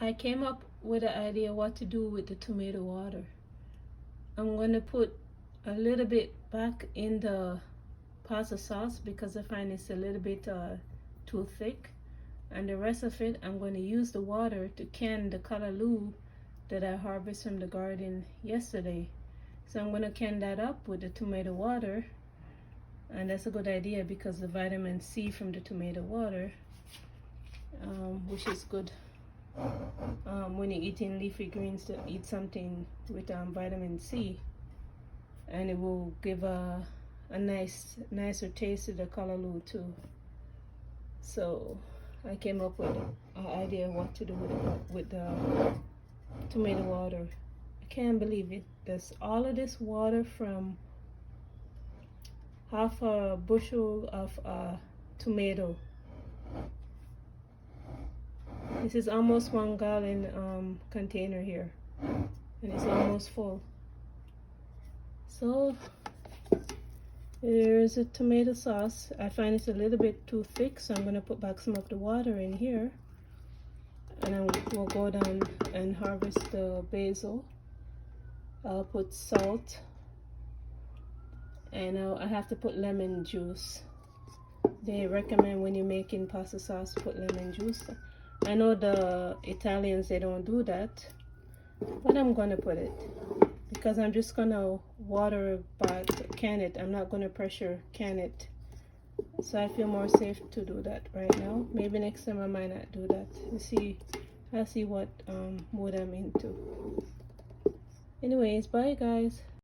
I came up with an idea what to do with the tomato water. I'm going to put a little bit back in the pasta sauce because I find it's a little bit too thick, and the rest of it I'm going to use the water to can the callaloo that I harvested from the garden yesterday. So I'm going to can that up with the tomato water, and that's a good idea because the vitamin C from the tomato water, which is good when you're eating leafy greens, to eat something with vitamin C, and it will give a nicer taste to the callaloo too. So I came up with an idea what to do with the tomato water. I can't believe it. There's all of this water from half a bushel of tomato. This is almost 1 gallon container here, and it's almost full. So here's a tomato sauce. I find it's a little bit too thick, so I'm going to put back some of the water in here, and then we'll go down and harvest the basil. I'll put salt, and I have to put lemon juice. They recommend when you're making pasta sauce, put lemon juice. I know the Italians, they don't do that, but I'm gonna put it because I'm just gonna water back, can it. I'm not gonna pressure can it. So I feel more safe to do that right now. Maybe next time I might not do that. I'll see what mood I'm into. Anyways, bye guys.